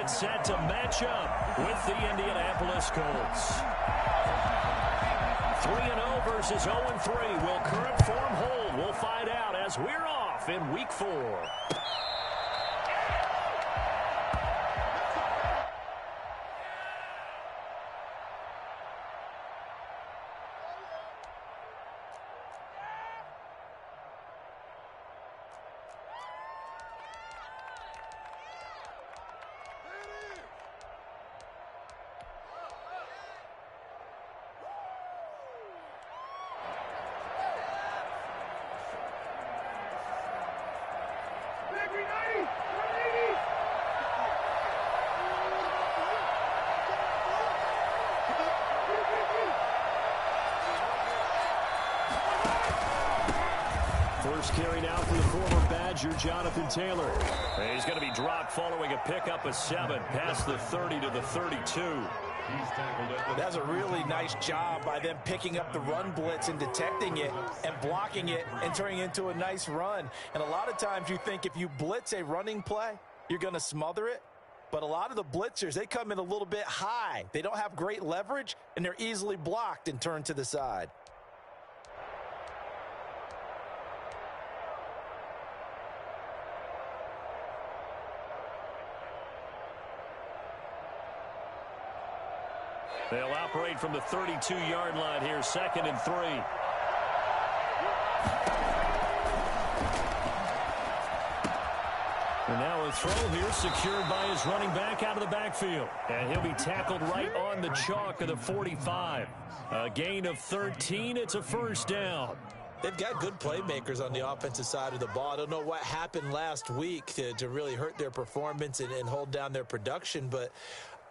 get set to match up with the Indianapolis Colts. 3-0 versus 0-3. Will current form hold? We'll find out as we're off in Week 4. First carry now for the former Badger, Jonathan Taylor. He's going to be dropped following a pickup of 7 past the 30 to the 32. That's a really nice job by them picking up the run blitz and detecting it and blocking it and turning it into a nice run. And a lot of times you think if you blitz a running play, you're going to smother it. But a lot of the blitzers, they come in a little bit high. They don't have great leverage, and they're easily blocked and turned to the side. They'll operate from the 32-yard line here, 2nd and 3. And now a throw here secured by his running back out of the backfield. And he'll be tackled right on the chalk of the 45. A gain of 13. It's a first down. They've got good playmakers on the offensive side of the ball. I don't know what happened last week to really hurt their performance and hold down their production, but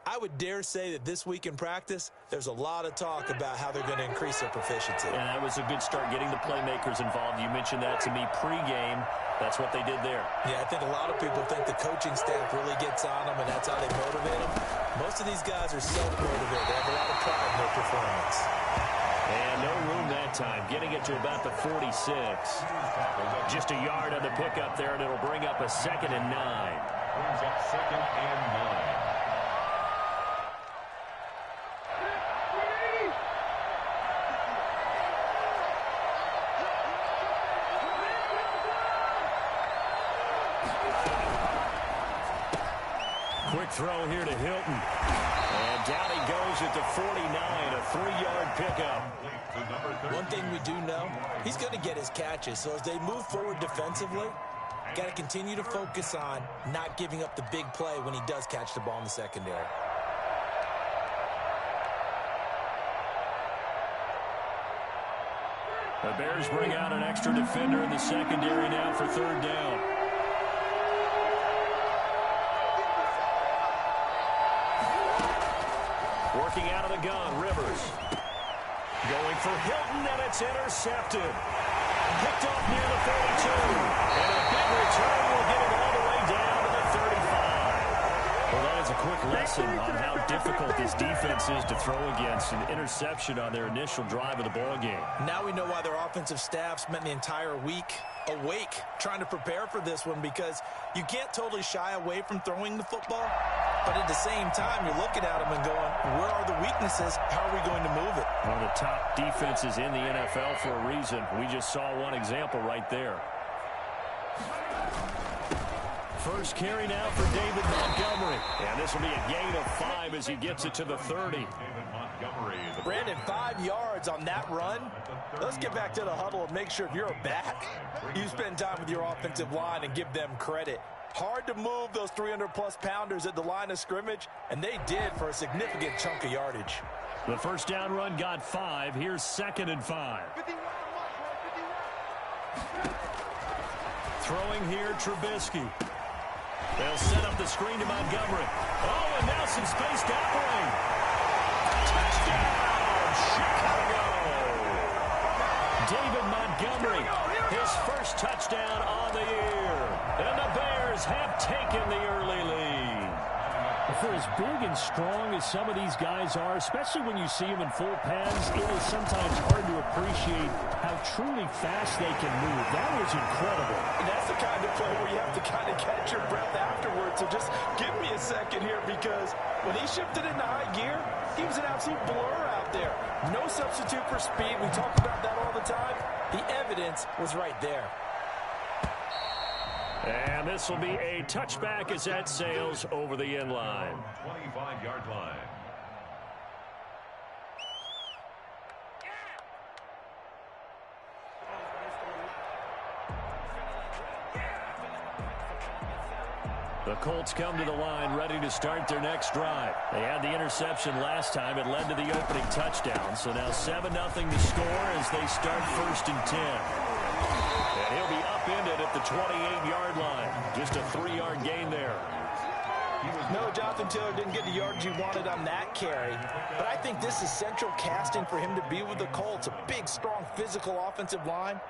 I would dare say that this week in practice, there's a lot of talk about how they're going to increase their proficiency. And that was a good start, getting the playmakers involved. You mentioned that to me pregame. That's what they did there. Yeah, I think a lot of people think the coaching staff really gets on them, and that's how they motivate them. Most of these guys are self-motivated. They have a lot of pride in their performance. And no room that time, getting it to about the 46. Just a yard on the pickup there, and it'll bring up a 2nd and 9. Brings up 2nd and 9. Quick throw here to Hilton. And down he goes at the 49, a 3-yard pickup. One thing we do know, he's going to get his catches. So as they move forward defensively, got to continue to focus on not giving up the big play when he does catch the ball in the secondary. The Bears bring out an extra defender in the secondary now for 3rd down. Working out of the gun, Rivers. Going for Hilton, and it's intercepted. Picked off near the 32. And a big return will get him all the way down to the 35. Well, that is a quick lesson on how difficult this defense is to throw against. An interception on their initial drive of the ball game. Now we know why their offensive staff spent the entire week awake trying to prepare for this one, because you can't totally shy away from throwing the football. But at the same time, you're looking at them and going, where are the weaknesses? How are we going to move it? One of the top defenses in the NFL for a reason. We just saw one example right there. First carry now for David Montgomery. And this will be a gain of 5 as he gets it to the 30. Brandon, 5 yards on that run. Let's get back to the huddle and make sure if you're a back, you spend time with your offensive line and give them credit. Hard to move those 300-plus pounders at the line of scrimmage, and they did for a significant chunk of yardage. The first down run got 5. Here's 2nd and 5. Throwing here, Trubisky. They'll set up the screen to Montgomery. Oh, and now some space to operate. Touchdown, Chicago! David Montgomery, his first touchdown on the year. And the Bears have taken the early lead. For as big and strong as some of these guys are, especially when you see them in full pads, it is sometimes hard to appreciate how truly fast they can move. That was incredible. And that's the kind of play where you have to kind of catch your breath afterwards. So just give me a second here, because when he shifted into high gear, he was an absolute blur out there. No substitute for speed. We talk about that all the time. The evidence was right there. And this will be a touchback as that sails over the end line. 25-yard line. The Colts come to the line ready to start their next drive. They had the interception last time. It led to the opening touchdown. So now 7-0 to score as they start 1st and 10. And he'll be upended at the 28-yard line. Just a 3-yard gain there. No, Jonathan Taylor didn't get the yards he wanted on that carry. But I think this is central casting for him to be with the Colts. A big, strong, physical offensive line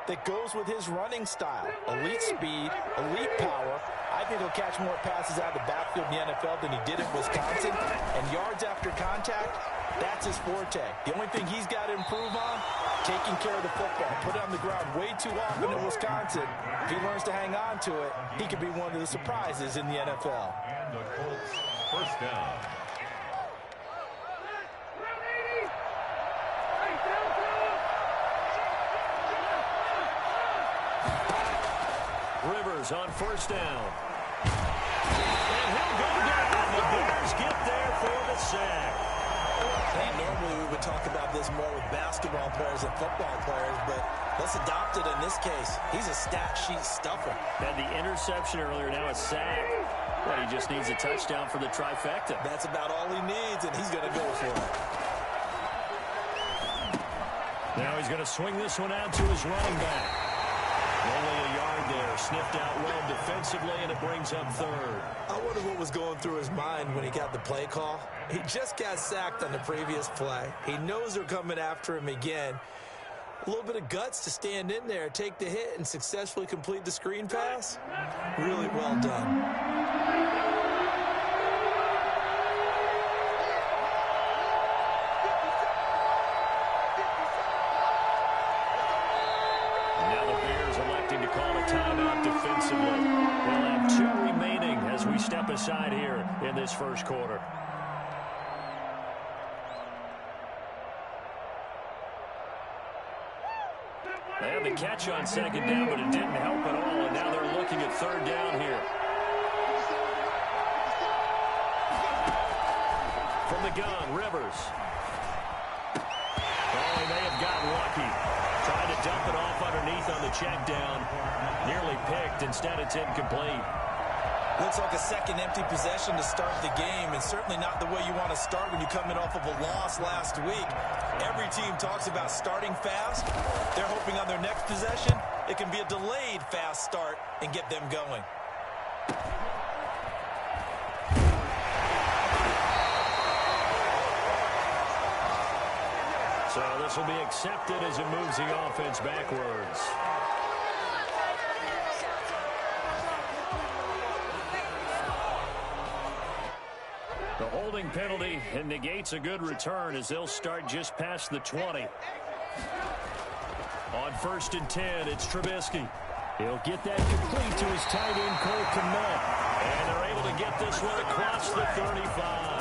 that goes with his running style. Elite speed, elite power. I think he'll catch more passes out of the backfield in the NFL than he did in Wisconsin. And yards after contact, that's his forte. The only thing he's got to improve on, taking care of the football. Put it on the ground way too often in Wisconsin. If he learns to hang on to it, he could be one of the surprises in the NFL. And the Colts, 1st down. Rivers on 1st down. And he'll go down. The Bears get there for the sack. Hey, normally we would talk about this more with basketball players and football players, but let's adopt it in this case. He's a stat sheet stuffer. Had the interception earlier, now a sack. But he just needs a touchdown for the trifecta. That's about all he needs, and he's going to go for it. Now he's going to swing this one out to his running back. Only a yard there, sniffed out well defensively, and it brings up 3rd. I wonder what was going through his mind when he got the play call. He just got sacked on the previous play. He knows they're coming after him again. A little bit of guts to stand in there, take the hit, and successfully complete the screen pass. Really well done. Timeout defensively. We'll have 2 remaining as we step aside here in this 1st quarter. They had the catch on 2nd down, but it didn't help at all, and now they're looking at 3rd down here. From the gun, Rivers. Oh, he may have gotten lucky. Trying to dump it off underneath on the check down. Nearly picked. Instead, it's incomplete. Looks like a second empty possession to start the game, and certainly not the way you want to start when you're coming off of a loss last week. Every team talks about starting fast. They're hoping on their next possession, it can be a delayed fast start and get them going. So this will be accepted as it moves the offense backwards. The holding penalty and negates a good return as they'll start just past the 20. On 1st and 10, it's Trubisky. He'll get that complete to his tight end, Cole Kmet. And they're able to get this one across the 35.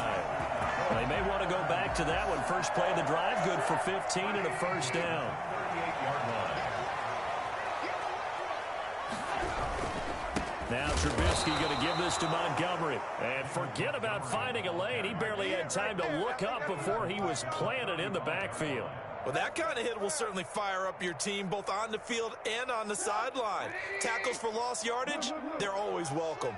They may want to go back to that one. First play of the drive, good for 15 and a 1st down. 38-yard line. Now Trubisky going to give this to Montgomery. And forget about finding a lane. He barely had time to look up before he was planted in the backfield. Well, that kind of hit will certainly fire up your team both on the field and on the sideline. Tackles for lost yardage, they're always welcome.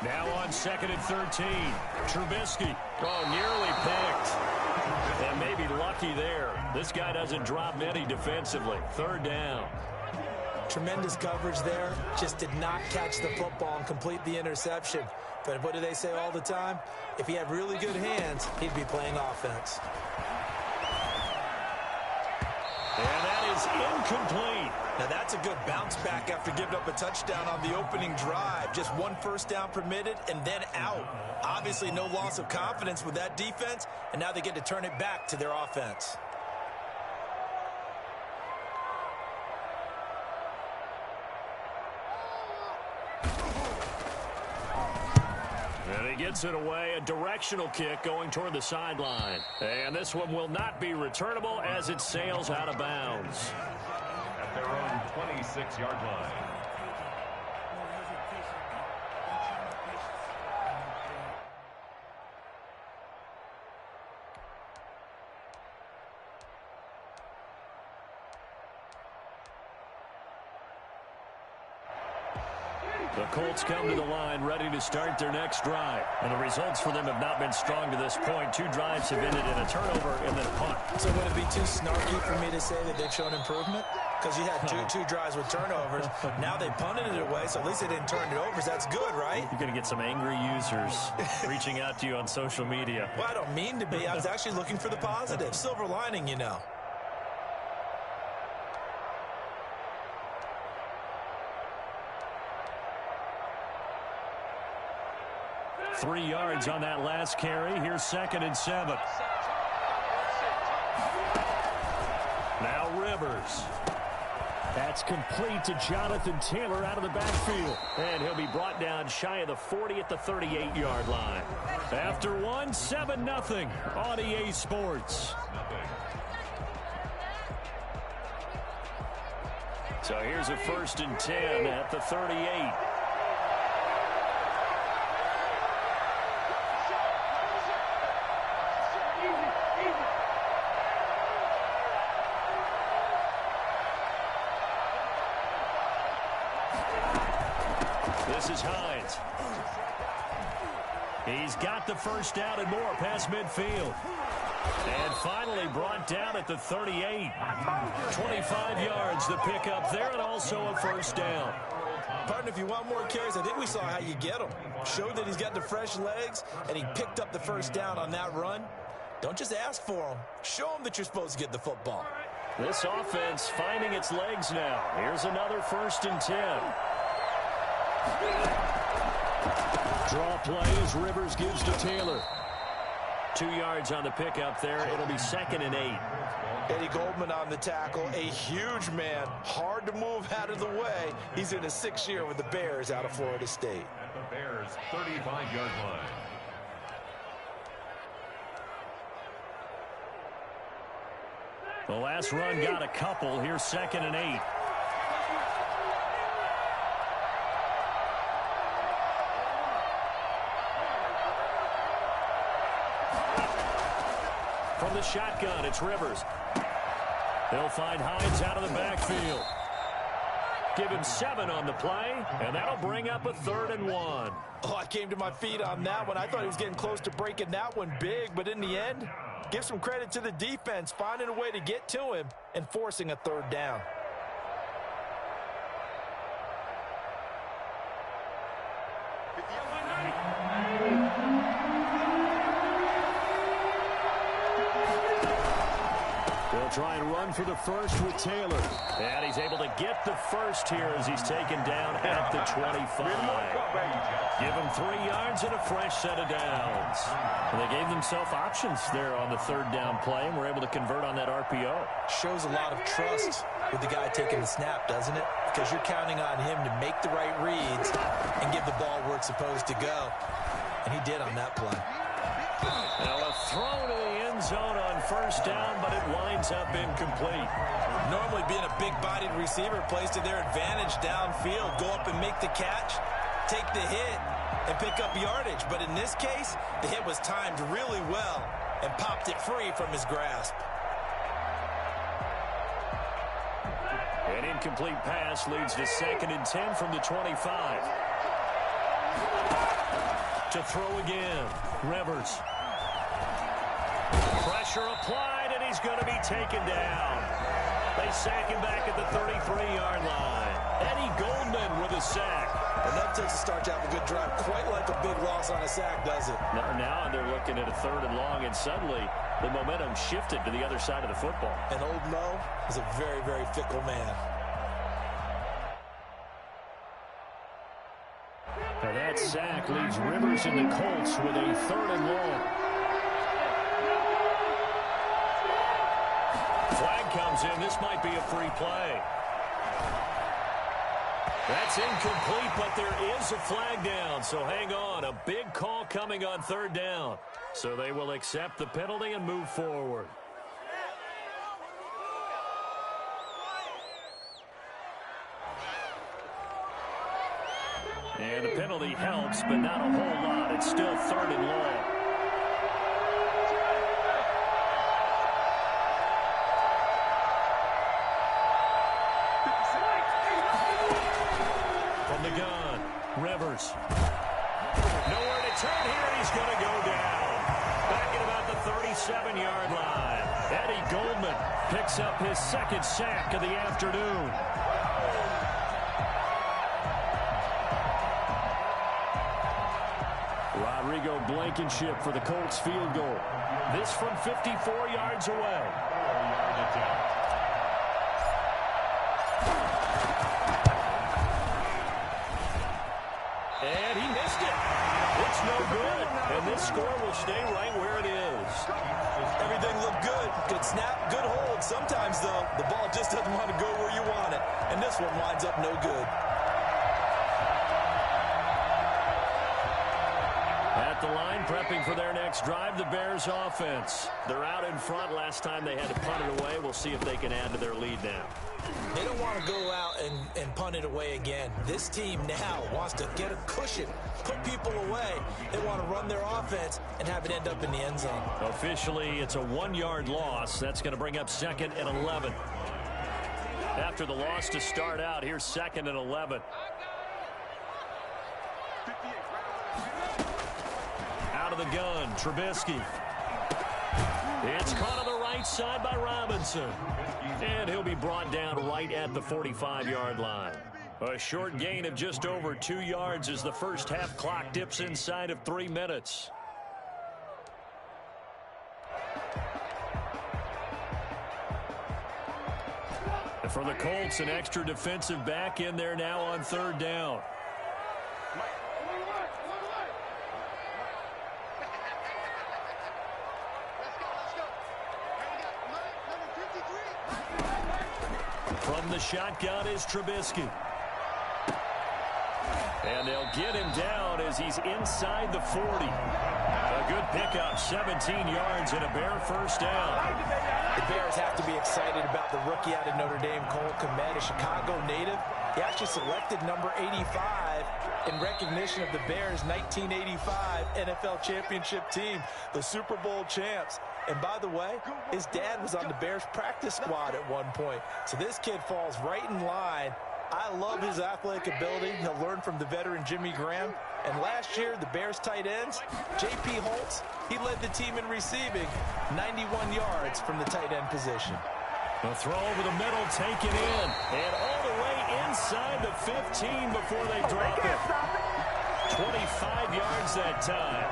Now on 2nd and 13, Trubisky. Oh, nearly picked. And maybe lucky there. This guy doesn't drop many defensively. 3rd down. Tremendous coverage there. Just did not catch the football and complete the interception. But what do they say all the time? If he had really good hands, he'd be playing offense. And that is incomplete. Now that's a good bounce back after giving up a touchdown on the opening drive. Just one first down permitted and then out. Obviously no loss of confidence with that defense, and now they get to turn it back to their offense. And he gets it away, a directional kick going toward the sideline. And this one will not be returnable as it sails out of bounds. At their own 26-yard line. The Colts come to the line ready to start their next drive. And the results for them have not been strong to this point. 2 drives have ended in a turnover and then a punt. So would it be too snarky for me to say that they've shown improvement? Because you had two drives with turnovers. Now they punted it away, so at least they didn't turn it over. So that's good, right? You're going to get some angry users reaching out to you on social media. Well, I don't mean to be. I was actually looking for the positive. Silver lining, you know. 3 yards on that last carry. Here's 2nd and 7. Now Rivers. That's complete to Jonathan Taylor out of the backfield. And he'll be brought down shy of the 40 at the 38-yard line. After one, 7-0 on EA Sports. So here's a 1st and 10 at the 38. This is Hines. He's got the first down and more past midfield. And finally brought down at the 38. 25 yards the pickup there, and also a first down. Partner, if you want more carries, I think we saw how you get them. Showed that he's got the fresh legs, and he picked up the first down on that run. Don't just ask for them. Show them that you're supposed to get the football. This offense finding its legs now. Here's another 1st and 10. Draw play as Rivers gives to Taylor. 2 yards on the pickup there. It'll be 2nd and 8. Eddie Goldman on the tackle, a huge man, hard to move out of the way. He's in his 6th year with the Bears out of Florida State. At the Bears' 35-yard line. The last run got a couple. Here's 2nd and 8. From the shotgun, it's Rivers. They'll find Hines out of the backfield. Give him 7 on the play, and that'll bring up a 3rd and 1. Oh, I came to my feet on that one. I thought he was getting close to breaking that one big, but in the end, give some credit to the defense, finding a way to get to him and forcing a 3rd down. They'll try and run for the first with Taylor. And he's able to get the first here as he's taken down at the 25. Give him 3 yards and a fresh set of downs. And they gave themselves options there on the 3rd down play and were able to convert on that RPO. Shows a lot of trust with the guy taking the snap, doesn't it? Because you're counting on him to make the right reads and give the ball where it's supposed to go. And he did on that play. Now a throw to the end zone on 1st down, but it winds up incomplete. Normally being a big-bodied receiver plays to their advantage downfield. Go up and make the catch, take the hit, and pick up yardage. But in this case, the hit was timed really well and popped it free from his grasp. An incomplete pass leads to 2nd and 10 from the 25. To throw again, Rivers. Pressure applied, and he's going to be taken down. They sack him back at the 33-yard line. Eddie Goldman with a sack. And that takes a start to have a good drive. Quite like a big loss on a sack, does it? Now they're looking at a 3rd and long, and suddenly the momentum shifted to the other side of the football. And old Mo is a very, very fickle man. And that sack leaves Rivers and the Colts with a 3rd and long. Flag comes in. This might be a free play. That's incomplete, but there is a flag down, so hang on. A big call coming on 3rd down. So they will accept the penalty and move forward. And the penalty helps, but not a whole lot. It's still 3rd and long. From the gun, Rivers. Nowhere to turn here. He's going to go down. Back at about the 37-yard line. Eddie Goldman picks up his 2nd sack of the afternoon. Rodrigo Blankenship for the Colts field goal. This from 54 yards away. And he missed it. It's no good. And this score will stay right where it is. Everything looked good. Good snap, good hold. Sometimes, though, the ball just doesn't want to go where you want it. And this one winds up no good. At the line, prepping for their next drive, the Bears offense. They're out in front. Last time they had to punt it away. We'll see if they can add to their lead now. They don't want to go out and punt it away again. This team now wants to get a cushion, put people away. They want to run their offense and have it end up in the end zone. Officially, it's a 1-yard loss. That's going to bring up 2nd and 11. After the loss to start out, here's 2nd and 11. Out of the gun, Trubisky. It's caught on the right side by Robinson. And he'll be brought down right at the 45-yard line. A short gain of just over 2 yards as the first half clock dips inside of 3 minutes. And for the Colts, an extra defensive back in there now on 3rd down. From the shotgun is Trubisky. And they'll get him down as he's inside the 40. A good pickup, 17 yards and a Bear 1st down. The Bears have to be excited about the rookie out of Notre Dame, Cole Kmet, a Chicago native. He actually selected number 85 in recognition of the Bears' 1985 NFL championship team, the Super Bowl champs. And by the way, his dad was on the Bears practice squad at one point. So this kid falls right in line. I love his athletic ability. He'll learn from the veteran Jimmy Graham. And last year, the Bears tight ends, J.P. Holtz, he led the team in receiving 91 yards from the tight end position. The throw over the middle, taken in. And all the way inside the 15 before they drop it. 25 yards that time.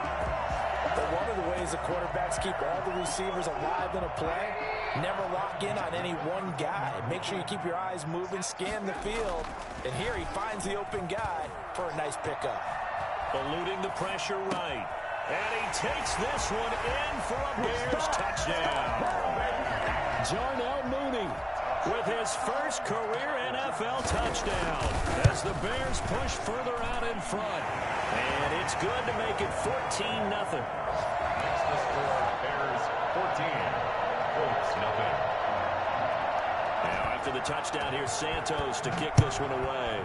But one of the ways the quarterbacks keep all the receivers alive in a play, never lock in on any one guy. Make sure you keep your eyes moving, scan the field. And here he finds the open guy for a nice pickup. Eluding the pressure right. And he takes this one in for a Bears touchdown. Jarnell Mooney with his first career NFL touchdown as the Bears push further out in front. And it's good to make it 14-0. That's the score. Bears 14. Colts nothing. Now after the touchdown, here's Santos to kick this one away.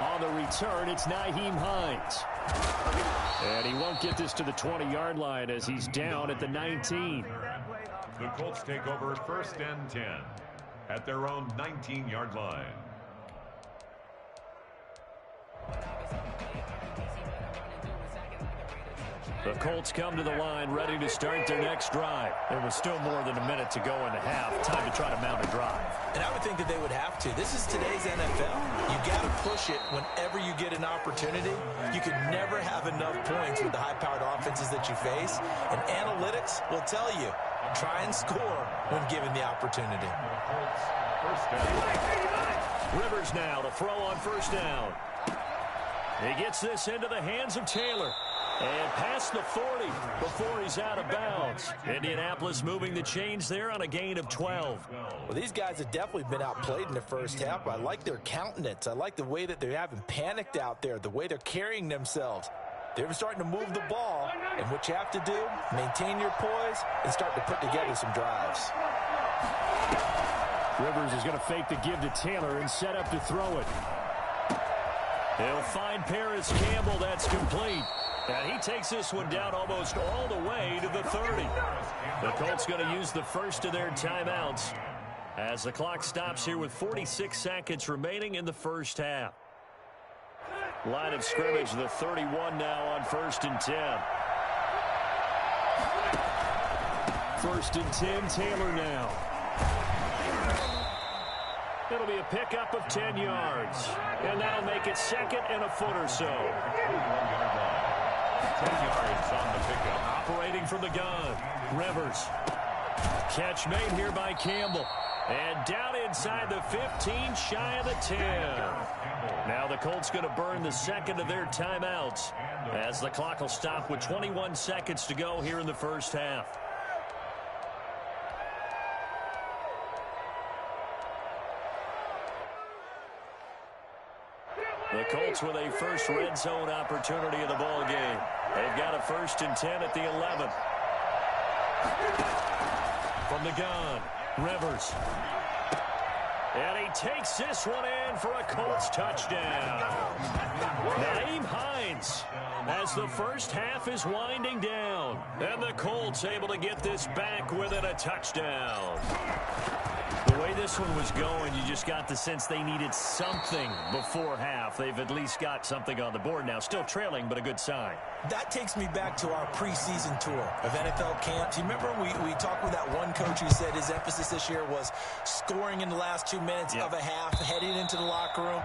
On the return, it's Nyheim Hines. And he won't get this to the 20-yard line as he's down at the 19. The Colts take over 1st and 10 at their own 19-yard line. The Colts come to the line ready to start their next drive. There was still more than a minute to go in the half. Time to try to mount a drive. And I would think that they would have to. This is today's NFL. You got to push it whenever you get an opportunity. You can never have enough points with the high-powered offenses that you face. And analytics will tell you, try and score when given the opportunity. Rivers now to throw on first down. He gets this into the hands of Taylor. And past the 40 before he's out of bounds. Indianapolis moving the chains there on a gain of 12. Well, these guys have definitely been outplayed in the first half. I like their countenance. I like the way that they haven't panicked out there, the way they're carrying themselves. They're starting to move the ball, and what you have to do, maintain your poise and start to put together some drives. Rivers is going to fake the give to Taylor and set up to throw it. He'll find Paris Campbell. That's complete. And he takes this one down almost all the way to the 30. The Colts going to use the first of their timeouts as the clock stops here with 46 seconds remaining in the first half. Line of scrimmage, the 31 now on 1st and 10. 1st and 10, Taylor now. It'll be a pickup of 10 yards. And that'll make it 2nd and a foot or so. 10 yards on the pickup. Operating from the gun, Rivers. Catch made here by Campbell. And down inside the 15, shy of the 10. Now the Colts going to burn the second of their timeouts as the clock will stop with 21 seconds to go here in the first half. The Colts with a first red zone opportunity in the ball game. They've got a 1st and 10 at the 11. From the gun, Rivers. And he takes this one in for a Colts touchdown. Nyheim Hines as the first half is winding down. And the Colts able to get this back within a touchdown. The way this one was going, you just got the sense they needed something before half. They've at least got something on the board now. Still trailing, but a good sign. That takes me back to our preseason tour of NFL camps. You remember we talked with that one coach who said his emphasis this year was scoring in the last 2 minutes of a half, heading into the locker room.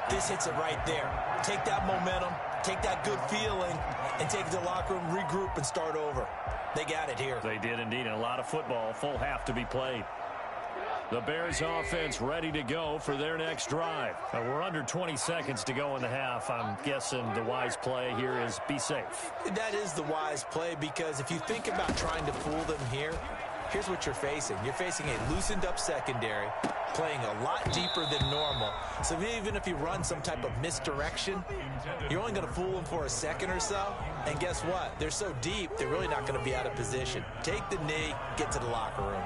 This hits it right there. Take that momentum, take that good feeling, and take it to the locker room, regroup, and start over. They got it here. They did indeed, and a lot of football, full half to be played. The Bears offense ready to go for their next drive. We're under 20 seconds to go in the half. I'm guessing the wise play here is be safe. That is the wise play, because if you think about trying to fool them here, here's what you're facing. You're facing a loosened up secondary, playing a lot deeper than normal. So even if you run some type of misdirection, you're only going to fool them for a second or so. And guess what? They're so deep, they're really not going to be out of position. Take the knee, get to the locker room.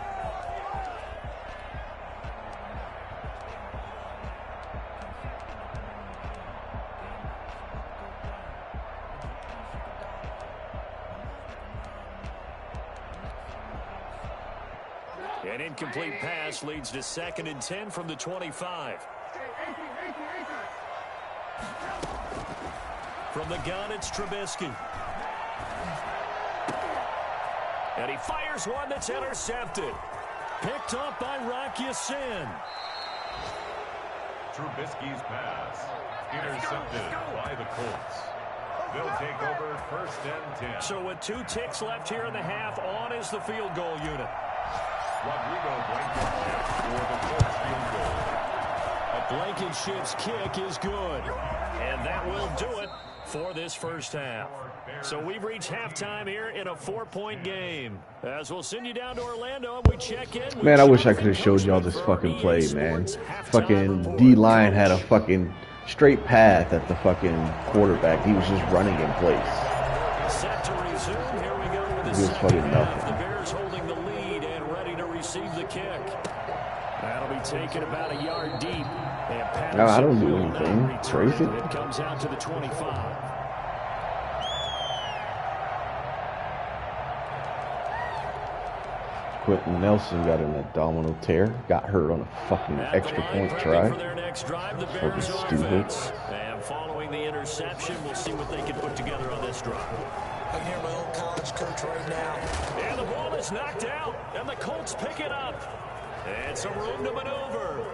An incomplete pass leads to 2nd and 10 from the 25. From the gun, it's Trubisky. And he fires one that's intercepted. Picked up by Rocky Sin. Trubisky's pass intercepted by the Colts. They'll take over 1st and 10. So with 2 ticks left here in the half, on is the field goal unit. Rodrigo Blankenship for the Colts field goal. A Blankenship's kick is good. And that will do it for this first half. So we've reached halftime here in a 4-point game. As we'll send you down to Orlando and we check in. Man, I wish I could have showed y'all this fucking play, man. Fucking D-line had a fucking straight path at the fucking quarterback. He was just running in place. Set to resume. Here we go with He was fucking nothing. The Bears holding the lead and ready to receive the kick. That'll be taken about a yard deep. No, I don't do anything crazy. It comes out to the 25. Quentin Nelson got an abdominal tear. Got hurt on a fucking extra point try. Fucking stupid. And following the interception, we'll see what they can put together on this drive. I can hear my old college coach right now. And the ball is knocked out, and the Colts pick it up. And some room to maneuver.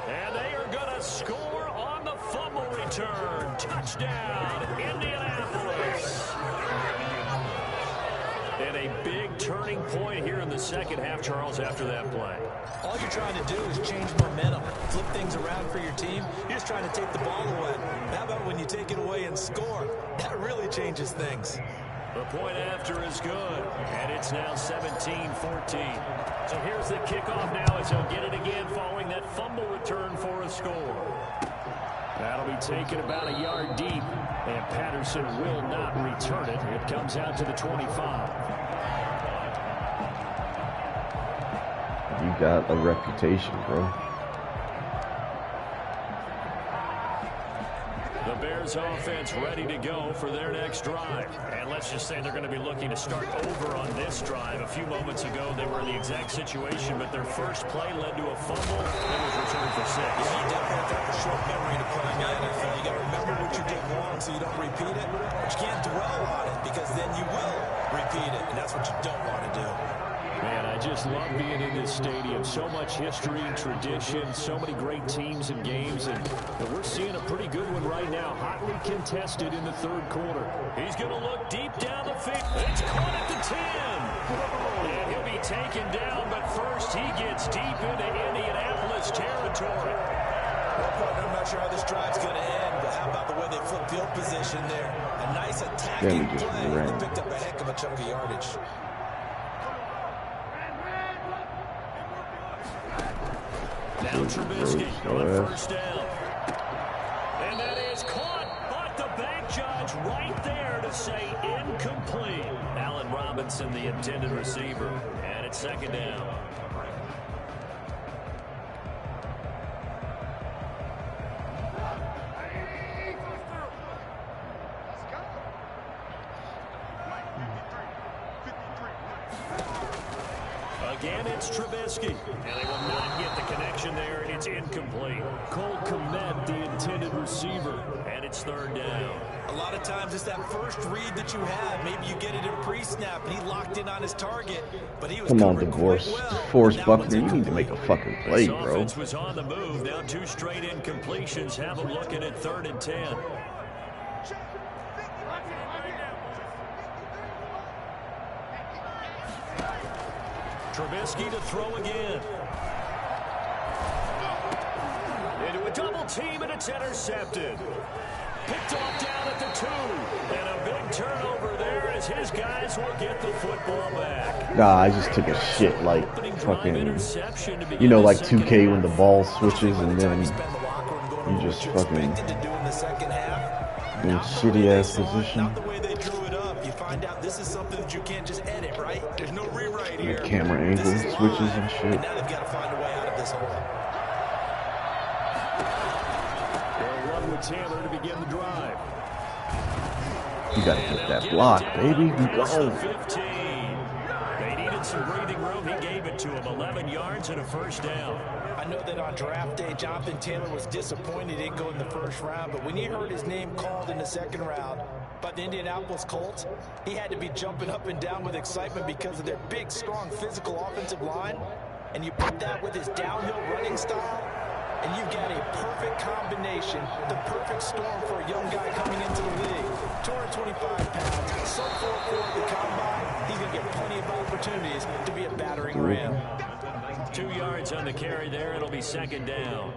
And they are going to score on the fumble return. Touchdown, Indianapolis. And a big turning point here in the second half, Charles, after that play. All you're trying to do is change momentum, flip things around for your team. You're just trying to take the ball away. How about when you take it away and score? That really changes things. The point after is good, and it's now 17-14. So here's the kickoff now as he'll get it again following that fumble return for a score. That'll be taken about a yard deep, and Patterson will not return it. It comes out to the 25. You got a reputation, bro. The Bears offense ready to go for their next drive. And let's just say they're going to be looking to start over on this drive. A few moments ago, they were in the exact situation, but their first play led to a fumble that was returned for 6. Yeah, you definitely have to have a short memory to play in the NFL. You got to remember what you did wrong so you don't repeat it. But you can't dwell on it because then you will repeat it, and that's what you don't want to do. Man, I just love being in this stadium. So much history and tradition, so many great teams and games, and we're seeing a pretty good one right now. Hotly contested in the third quarter. He's going to look deep down the field. It's caught at the 10. And he'll be taken down, but first he gets deep into Indianapolis territory. I'm not sure how this drive's going to end, but how about the way they flip field position there? A nice attacking play. They picked up a heck of a chunk of yardage. Now Trubisky on first down. And that is caught, but the bank judge right there to say incomplete. Allen Robinson, the intended receiver, and it's second down. Again, it's Trubisky, and they will not get the connection there. It's incomplete. Cole Kmet, the intended receiver, and it's third down. A lot of times it's that first read that you have. Maybe you get it in pre-snap, and he locked in on his target, but he was Come on, covered quite well. DeForest Buckner, you need to make a fucking play, This bro. offense was on the move. Now 2 straight incompletions have them looking at 3rd and 10. Trubisky to throw again. Into a double team, and it's intercepted. Picked off down at the 2. And a big turnover there as his guys will get the football back. Nah, I just took a shit like fucking, you know, like 2K when the ball switches and then you just fucking in shitty ass position. Not the way they drew it up. You find out this is something that you can't just edit, right? There's no rewrite here. The camera angle switches and shit. And now they've got to find a way out of this hole. They'll run with Taylor to begin the drive. You gotta get that block, baby. We go. 15. They needed some breathing room. He gave it to him. 11 yards and a first down. I know that on draft day, Jonathan Taylor was disappointed he didn't go in the first round, but when he heard his name called in the second round by the Indianapolis Colts, he had to be jumping up and down with excitement because of their big, strong, physical offensive line. And you put that with his downhill running style, and you've got a perfect combination, the perfect storm for a young guy coming into the league. 225 pounds, sub 4.4 at the combine. He's going to get plenty of opportunities to be a battering ram. 2 yards on the carry there. It'll be second down.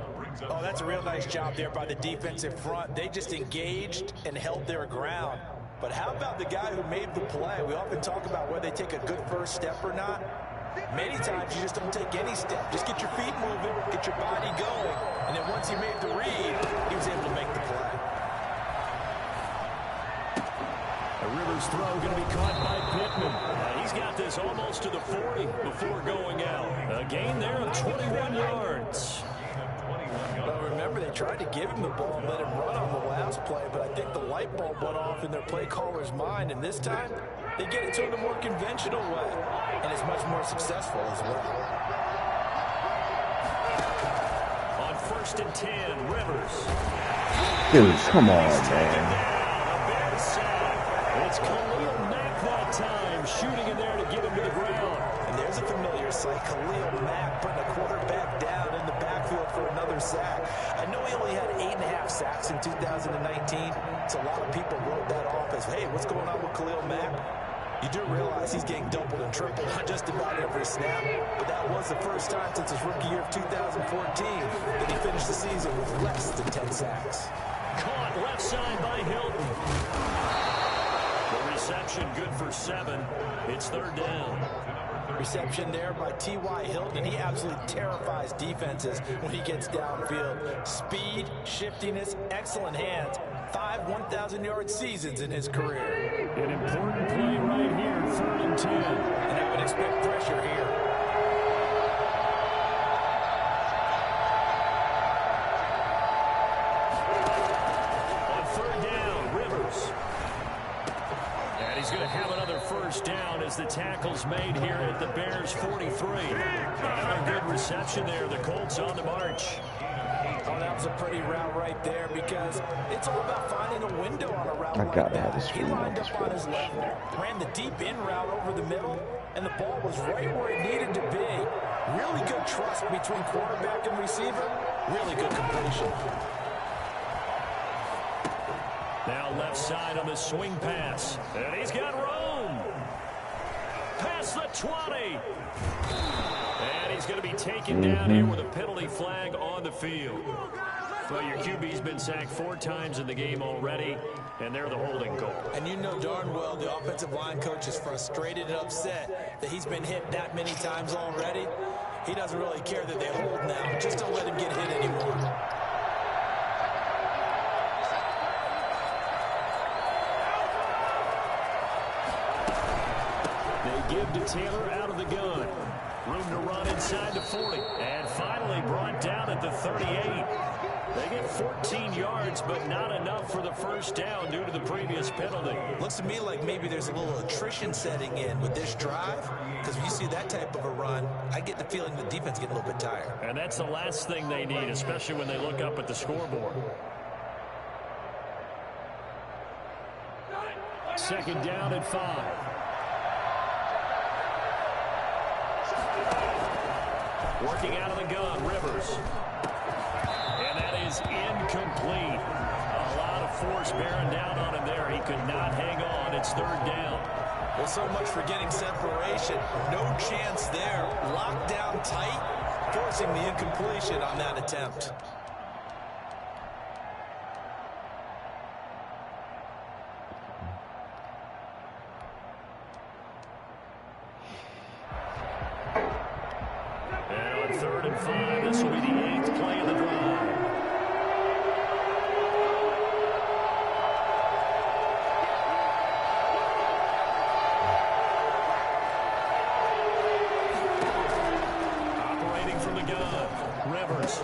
Oh, that's a real nice job there by the defensive front. They just engaged and held their ground. But how about the guy who made the play? We often talk about whether they take a good first step or not. Many times you just don't take any step. Just get your feet moving, get your body going. And then once he made the read, he was able to make the play. A Rivers throw going to be caught by Pittman. He's got this almost to the 40 before going out. A gain there of 21 yards. Well, remember, they tried to give him the ball and let him run on the last play, but I think the light bulb went off in their play caller's mind, and this time they get it to him the more conventional way, and it's much more successful as well. On 1st and 10, Rivers. Dude, come on, man. It's Khalil Mack that time, shooting in there to get him to the ground. And there's a familiar sight, Khalil Mack putting a quarterback down in the backfield for another sack. I know he only had 8.5 sacks in 2019, so a lot of people wrote that off as, hey, what's going on with Khalil Mack? You do realize he's getting doubled and tripled on just about every snap, but that was the first time since his rookie year of 2014 that he finished the season with less than 10 sacks. Caught left side by Hilton. The reception good for 7. It's 3rd down. Reception there by T.Y. Hilton, and he absolutely terrifies defenses when he gets downfield. Speed, shiftiness, excellent hands. 5 1,000-yard seasons in his career. An important play right here, 3rd and 10. And I would expect pressure here. On 3rd down, Rivers. And he's going to have another 1st down as the tackle's made here at the Bears' 43. Another good reception there. The Colts on the march. Oh, that was a pretty route right there because it's all about finding a window on a route like that. He lined up on his left, ran the deep in route over the middle, and the ball was right where it needed to be. Really good trust between quarterback and receiver. Really good completion. Now left side on the swing pass. And he's got room. Past the 20. And he's going to be taken down here with a penalty flag on the field. Well, your QB's been sacked 4 times in the game already, and they're the holding goal. And you know darn well the offensive line coach is frustrated and upset that he's been hit that many times already. He doesn't really care that they hold now. Just don't let him get hit anymore. They give to Taylor out of the gun. Room to run inside the 40. And finally brought down at the 38. They get 14 yards, but not enough for the 1st down due to the previous penalty. Looks to me like maybe there's a little attrition setting in with this drive, because when you see that type of a run, I get the feeling the defense get a little bit tired. And that's the last thing they need, especially when they look up at the scoreboard. 2nd down and 5. Working out of the gun, Rivers. And that is incomplete. A lot of force bearing down on him there. He could not hang on. It's 3rd down. Well, so much for getting separation. No chance there. Locked down tight, forcing the incompletion on that attempt. And on 3rd and 5, this will be the 8th play of the drive. Operating from the gun, Rivers.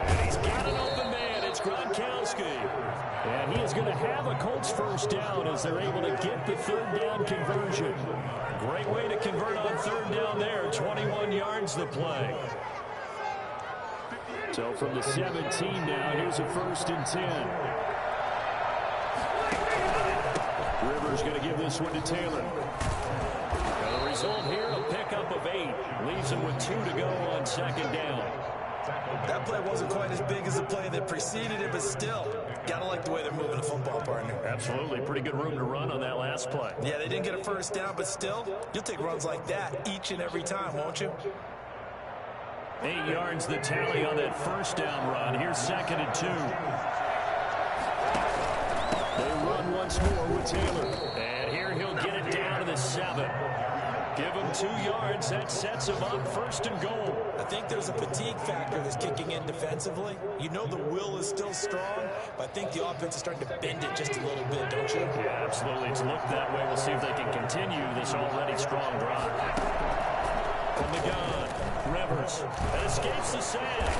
And he's got an open man. It's Gronkowski. And he is going to have a Colts 1st down as they're able to get the 3rd down conversion. Great way to convert on 3rd down there. 21 yards the play. So from the 17 now, here's a 1st and 10. Rivers going to give this one to Taylor. And the result here, a pickup of 8. Leaves him with 2 to go on 2nd down. That play wasn't quite as big as the play that preceded it, but still, gotta like the way they're moving the football, partner. Absolutely. Pretty good room to run on that last play. Yeah, they didn't get a 1st down, but still, you'll take runs like that each and every time, won't you? 8 yards the tally on that 1st down run. Here's 2nd and 2. They run once more with Taylor. And here he'll get it down to the 7. Give him 2 yards. That sets him up 1st and goal. I think there's a fatigue factor that's kicking in defensively. You know the will is still strong, but I think the offense is starting to bend it just a little bit, don't you? Yeah, absolutely. It's looked that way. We'll see if they can continue this already strong drive. From the gun, Rivers. And escapes the sack.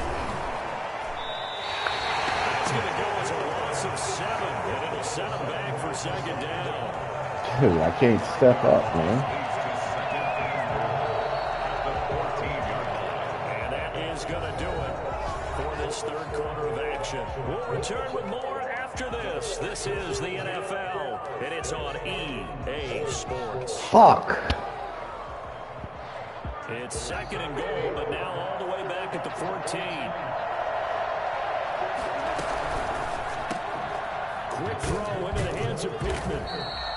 That's going to go as a loss of 7, and it'll set him back for 2nd down. Dude, I can't step up, man. Going to do it for this 3rd quarter of action. We'll return with more after this. This is the NFL, and it's on EA Sports. Fuck. It's 2nd and goal, but now all the way back at the 14. quick throw into the hands of Pittman.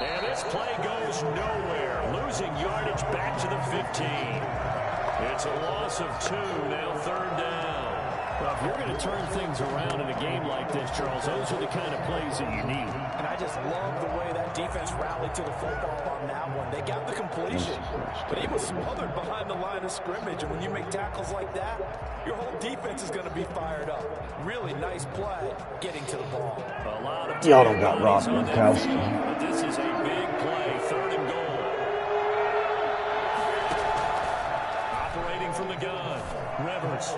And this play goes nowhere. Losing yardage back to the 15. It's a loss of 2, now 3rd down. Well, if you're going to turn things around in a game like this, Charles, those are the kind of plays that you need. And I just love the way that defense rallied to the football on that one. They got the completion, but he was smothered behind the line of scrimmage. And when you make tackles like that, your whole defense is going to be fired up. Really nice play getting to the ball. A lot of y'all don't got Rob Gronkowski. But this is a big play, 3rd and goal. Operating from the gun, Rivers.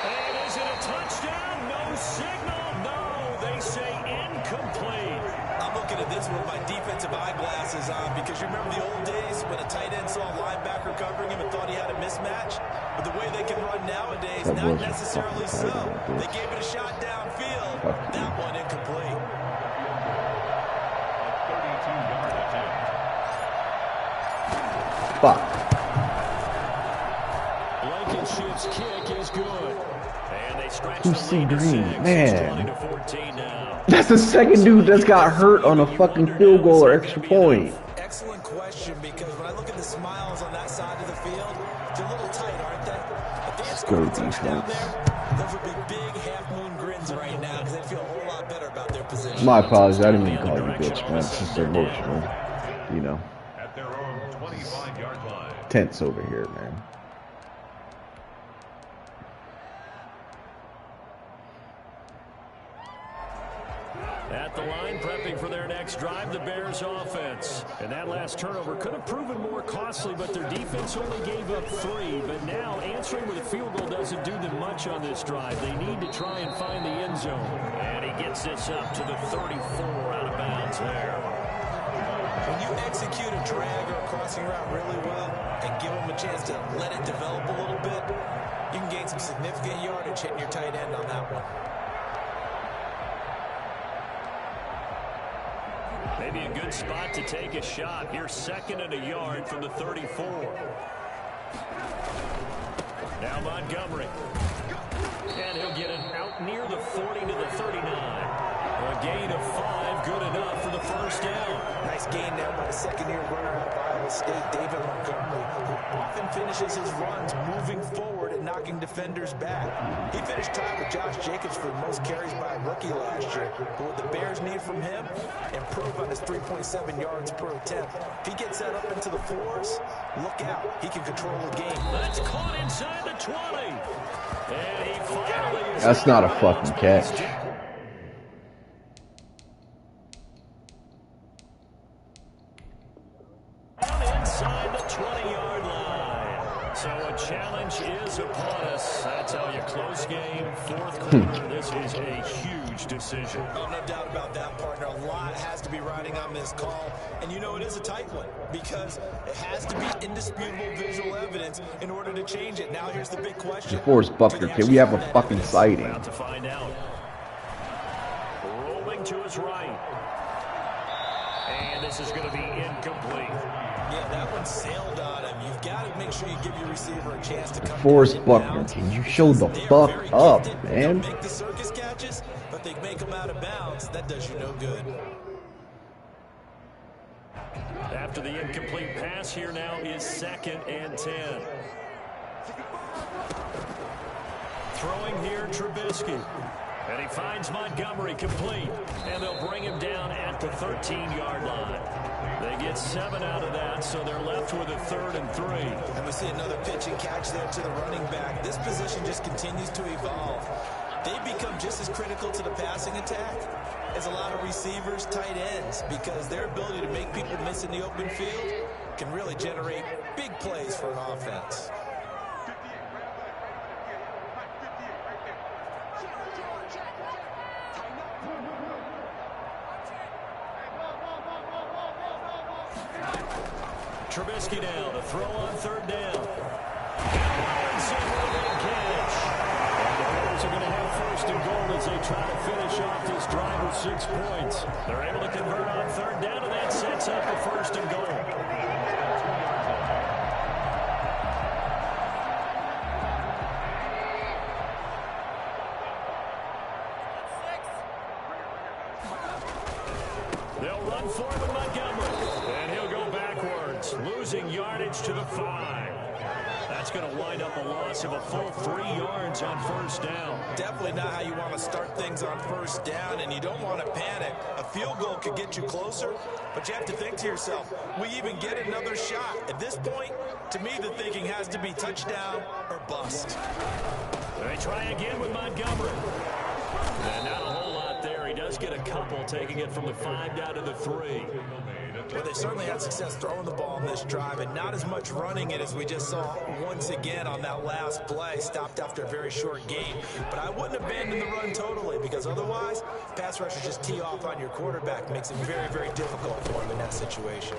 And is it a touchdown? No signal. No, they say incomplete. I'm looking at this with my defensive eyeglasses on because you remember the old days when a tight end saw a linebacker covering him and thought he had a mismatch? But the way they can run nowadays, not necessarily so. They gave it a shot downfield. That one incomplete. A 32-yard attempt. Fuck. Blankenship's kick is good. And they stretch Who's the C. lead to Green? 6. Man. It's 20-14 now. That's the second dude that's got hurt on a fucking field goal or extra point. Excellent question, because when I look at the smiles on that side of the field, they're a little tight, aren't they? If they had scored a touchdown there, those would be big half-moon grins right now because they'd feel a whole lot better about their position. My apologies, I didn't mean to call you bitch, man. It's just emotional, you know. At their own 25-yard line. Tense over here, man. At the line, prepping for their next drive, the Bears offense. And that last turnover could have proven more costly, but their defense only gave up 3. But now, answering with a field goal doesn't do them much on this drive. They need to try and find the end zone. And he gets this up to the 34, out of bounds there. When you execute a drag or a crossing route really well and give them a chance to let it develop a little bit, you can gain some significant yardage hitting your tight end on that one. Maybe a good spot to take a shot. Here's 2nd and a yard from the 34. Now Montgomery. And he'll get it out near the 40 to the 39. A gain of 5, good enough for the 1st down. Nice gain there by the second-year runner out of Iowa State, David Montgomery, who often finishes his runs moving forward and knocking defenders back. He finished tied with Josh Jacobs for the most carries by a rookie last year. But what the Bears need from him, improve on his 3.7 yards per attempt. If he gets that up into the 4s, look out. He can control the game. That's caught inside the 20. And he finally is. That's not a fucking catch. Inside the 20-yard line. So a challenge is upon us. That's how you close game. 4th quarter. This is a huge decision. Oh, no doubt about that, partner. A lot has to be riding on this call. And you know it is a tight one because it has to be indisputable visual evidence in order to change it. Now here's the big question. DeForest Buckner, can we have a fucking sighting? About to find out. Rolling to his right. And this is going to be incomplete. Yeah, that one sailed on him. You've got to make sure you give your receiver a chance to come DeForest Buckner, can you show the fuck up, man? They make the circus catches, but they make them out of bounds. That does you no good. After the incomplete pass, here now is 2nd and 10. Throwing here, Trubisky. And he finds Montgomery complete. And they'll bring him down at the 13-yard line. They get 7 out of that, so they're left with a 3rd and 3. And we see another pitch and catch there to the running back. This position just continues to evolve. They become just as critical to the passing attack as a lot of receivers, tight ends, because their ability to make people miss in the open field can really generate big plays for an offense. Trubisky now to throw on 3rd down. Robinson with a big catch. And the Bears are going to have 1st and goal as they try to finish off this drive with 6 points. They're able to convert on 3rd down, and that sets up a 1st and goal. They'll run for him with Montgomery. And he'll go backwards, losing yardage to the 5. That's going to wind up a loss of a full 3 yards on first down. Definitely not how you want to start things on first down, and you don't want to panic. A field goal could get you closer, but you have to think to yourself, we even get another shot. At this point, to me, the thinking has to be touchdown or bust. They try again with Montgomery. And not a whole lot there. He does get a couple, taking it from the 5 down to the 3. Well, they certainly had success throwing the ball in this drive, and not as much running it as we just saw once again on that last play. Stopped after a very short gain. But I wouldn't abandon the run totally, because otherwise, pass rushers just tee off on your quarterback. Makes it very, very difficult for him in that situation.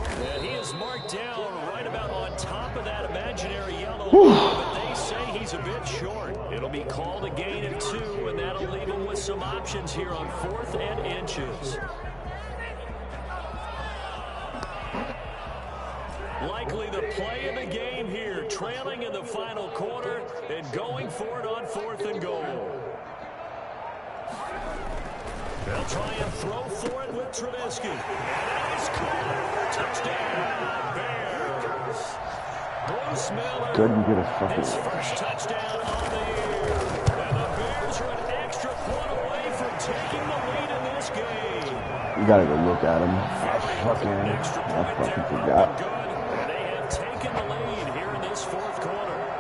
And he is marked down right about on top of that imaginary yellow line, but they say he's a bit short. It'll be called a gain of 2, and that'll leave him with some options here on 4th and inches. Likely the play of the game here, trailing in the final quarter and going for it on 4th and goal. They'll try and throw for it with Trubisky. And that is caught. Touchdown, Bears. Bruce Miller, Couldn't get a fucking his first touchdown on the year. And the Bears are an extra point away from taking the lead in this game. You gotta go look at him. I fucking forgot.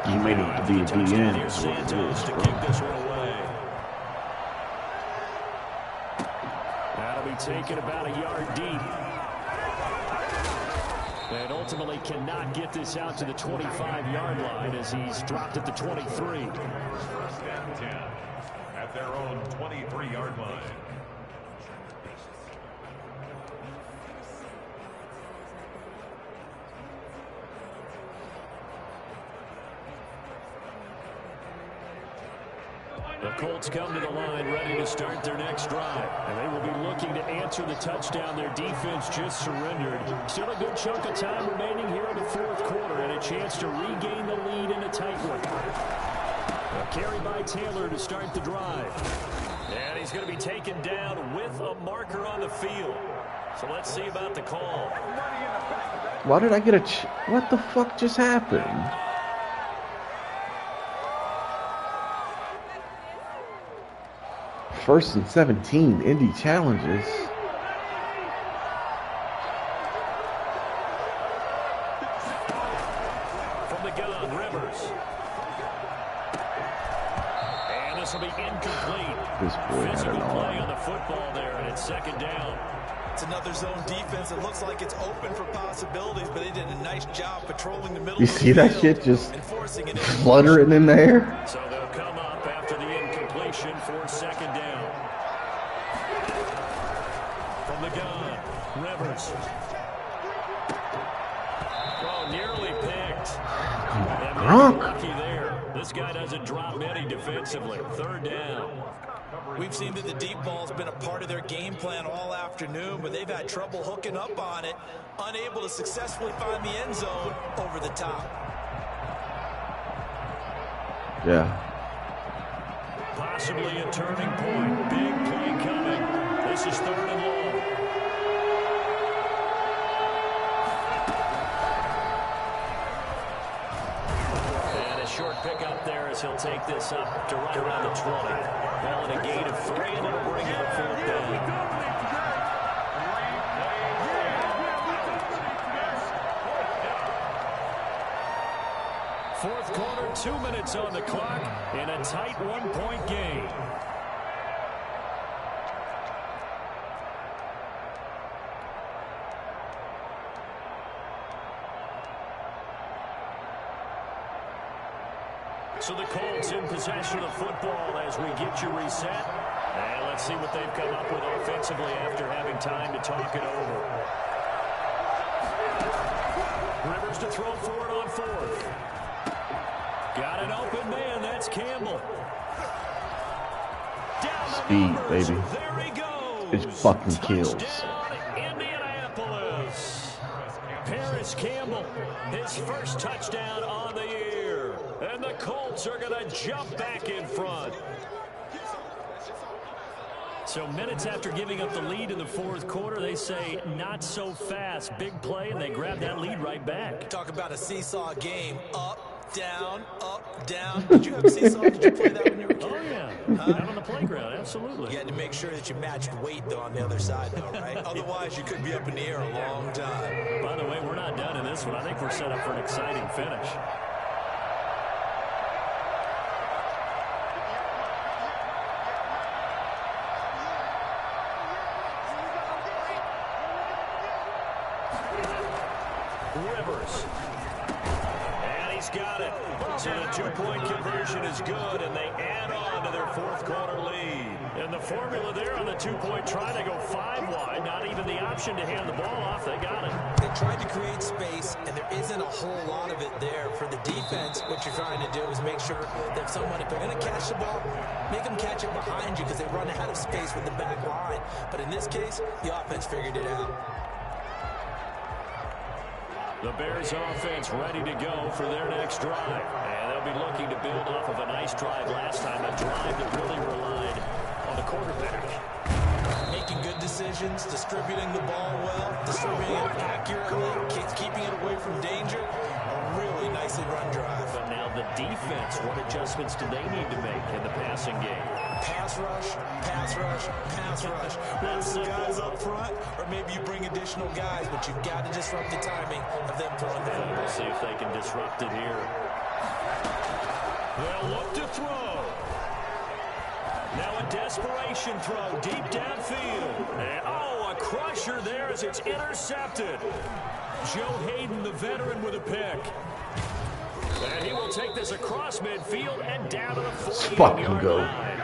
He made it to be at the end. Santos to kick this one away. That'll be taken about a yard deep. And ultimately cannot get this out to the 25-yard line as he's dropped at the 23. First and 10 at their own 23-yard line. The Colts come to the line ready to start their next drive. And they will be looking to answer the touchdown their defense just surrendered. Still a good chunk of time remaining here in the 4th quarter and a chance to regain the lead in a tight one. A carry by Taylor to start the drive. And he's going to be taken down with a marker on the field. So let's see about the call. Why did I get a... What the fuck just happened? First and 17, Indy challenges. From the gun, Rivers. And this will be incomplete. This boy had Physical an play arm. on the football there, and it's 2nd down. It's another zone defense. It looks like it's open for possibilities, but they did a nice job patrolling the middle You of the see that field shit just and forcing it in. fluttering in the air? So they'll come up after the incompletion for 2nd down. From the gun, Rivers. Oh, nearly picked. And Gronk. lucky there. This guy doesn't drop many defensively. 3rd down. We've seen that the deep ball's been a part of their game plan all afternoon, but they've had trouble hooking up on it, unable to successfully find the end zone over the top. Yeah. Possibly a turning point. Big play coming. This is 3rd and long. And a short pickup there as he'll take this up to right around the 20. Ball in a gain of 3, and it'll bring him to 4th down. Fourth quarter, 2 minutes on the clock in a tight 1-point game. So the Colts in possession of the football as we get you reset. And let's see what they've come up with offensively after having time to talk it over. Rivers to throw for it on 4th. Got an open man. That's Campbell. Speed, baby. There he goes. It fucking kills. Touchdown, Indianapolis. Paris Campbell, his first touchdown on the year. And the Colts are going to jump back in front. So minutes after giving up the lead in the fourth quarter, they say not so fast. Big play, and they grab that lead right back. Talk about a seesaw game. Up, down, up, down. Did you have a seesaw? Did you play that when you were a kid? Oh, yeah. Out on the playground, absolutely. You had to make sure that you matched weight, though, on the other side, though, right? Otherwise, you could be up in the air a long time. By the way, we're not done in this one. I think we're set up for an exciting finish. Rivers. And he's got it. So the two-point conversion is good, and they add on to their fourth quarter lead. And the formula there on the two-point try, they go 5 wide. Not even the option to hand the ball off. They got it. They tried to create space, and there isn't a whole lot of it there. For the defense, what you're trying to do is make sure that someone, if they're going to catch the ball, make them catch it behind you because they run out of space with the back line. But in this case, the offense figured it out. The Bears offense ready to go for their next drive. And they'll be looking to build off of a nice drive last time, a drive that really relied on the quarterback. Making good decisions, distributing the ball well, distributing it accurately, keeping it away from danger. A really nicely run drive. But now the defense, what adjustments do they need to make in the passing game? Pass rush, pass rush, pass rush. Whether some guys up front, or maybe you bring additional guys, but you've got to disrupt the timing of them throwing the football. We'll see if they can disrupt it here. They'll look to throw. Now a desperation throw deep downfield. And, oh, a crusher there as it's intercepted. Joe Hayden, the veteran, with a pick. And he will take this across midfield and down to the 48-yard line.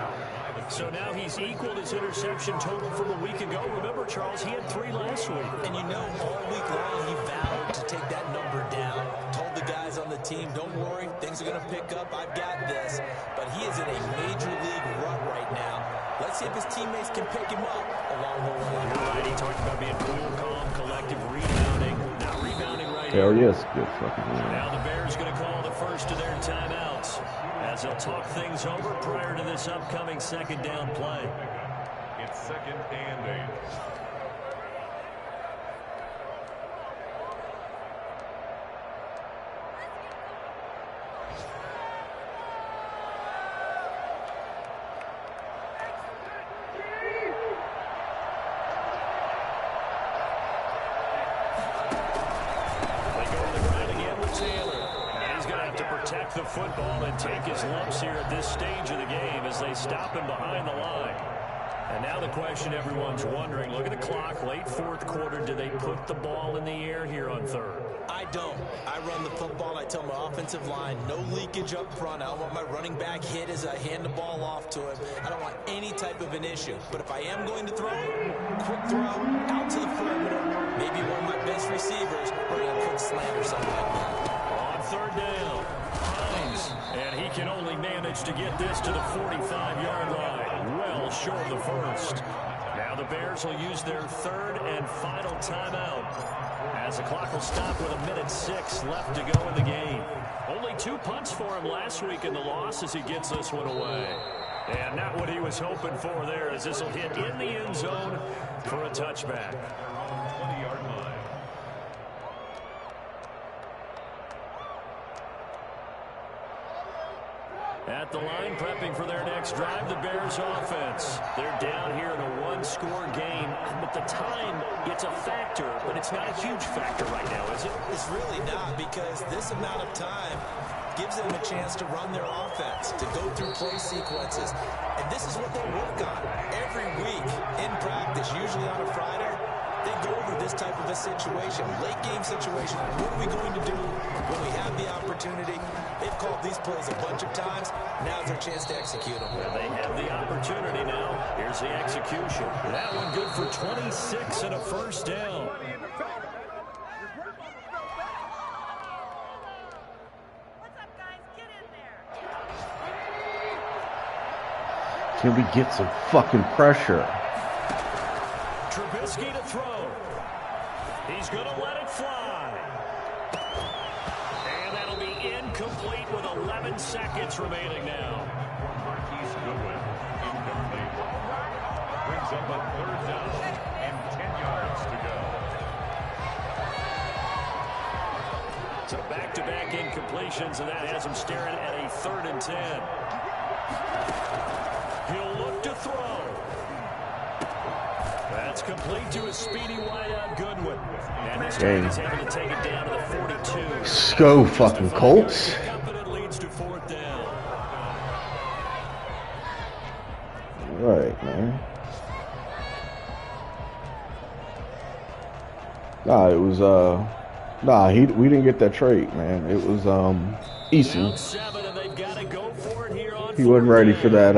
So now he's equaled his interception total from a week ago. Remember, Charles, he had 3 last week. And you know, all week long he vowed to take that number down. Told the guys on the team, don't worry, things are going to pick up. I've got this. But he is in a major league rut right now. Let's see if his teammates can pick him up along the way. Right, he talked about being cool, calm, collective, rebounding. Now rebounding right Hell here. yes, good fucking man. Now the Bears going to call the first of their timeouts as they'll talk things over prior to this upcoming second down play. It's 2nd and 8. Protect the football and take his lumps here at this stage of the game as they stop him behind the line. And now the question everyone's wondering, look at the clock, late fourth quarter, do they put the ball in the air here on third? I don't. I run the football. I tell my offensive line, no leakage up front. I don't want my running back hit as I hand the ball off to him. I don't want any type of an issue. But if I am going to throw it, quick throw, out to the perimeter, maybe one of my best receivers running a quick slant or something like that. On third down, Hines, and he can only manage to get this to the 45-yard line, well short of the first. Now the Bears will use their third and final timeout as the clock will stop with 1:06 left to go in the game. Only 2 punts for him last week in the loss as he gets this one away. And not what he was hoping for there as this will hit in the end zone for a touchback. 20-yard line. At the line, prepping for their next drive, the Bears offense. They're down here in a one-score game, but the time, it's a factor, but it's not a huge factor right now, is it? It's really not, because this amount of time gives them a chance to run their offense, to go through play sequences. And this is what they work on every week in practice, usually on a Friday. They go over this type of a situation, late game situation. What are we going to do when we have the opportunity? They've called these plays a bunch of times. Now's their chance to execute them. Well, they have the opportunity now. Here's the execution. That one good for 26 and a first down. Can we get some fucking pressure? Trubisky to throw. He's going to let it fly. And that'll be incomplete with 11 seconds remaining now. Marquise Goodwin, incomplete. Brings brings up a 3rd down and 10 yards to go. So back-to-back incompletions, and that has him staring at a 3rd and 10. He'll look to throw. That's complete to a speedy wideout Goodwin. And this time he's able to take it down to the 42. Let's go, fucking Colts. Confident leads to 4th down. Right, man. Nah, it was we didn't get that trade, man. It was Eason. He wasn't ready for that.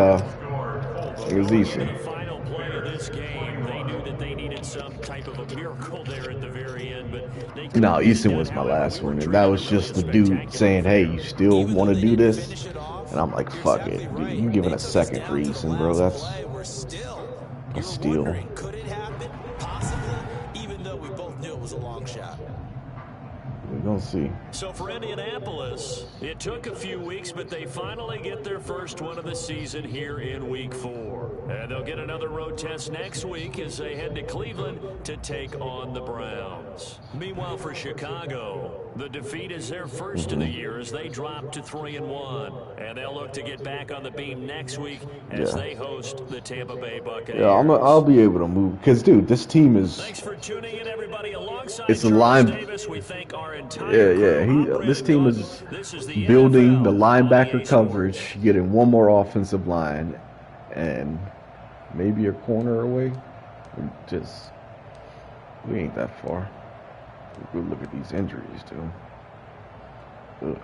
It was Eason. The final play of this game, they knew that they needed some type of a miracle there at the very end, but no, Eason was my last one, and that was just the dude saying, "Hey, you still want to do this?" And I'm like, "Fuck it, dude. You giving a second for Eason, bro? That's a steal." Could it happen? Possibly, even though we both knew it was a long shot. We're gonna see. So for Indianapolis, it took a few weeks, but they finally get their first one of the season here in Week 4. And they'll get another road test next week as they head to Cleveland to take on the Browns. Meanwhile, for Chicago, the defeat is their first of the year as they drop to 3-1. And they'll look to get back on the beam next week as they host the Tampa Bay Buccaneers. Yeah, I'll be able to move because, dude, this team is. Thanks for tuning in, everybody. Alongside it's a Charles line. Davis, we thank our This team is building the linebacker coverage, getting one more offensive line, and maybe a corner away. We ain't that far. We'll look at these injuries, too. Ugh.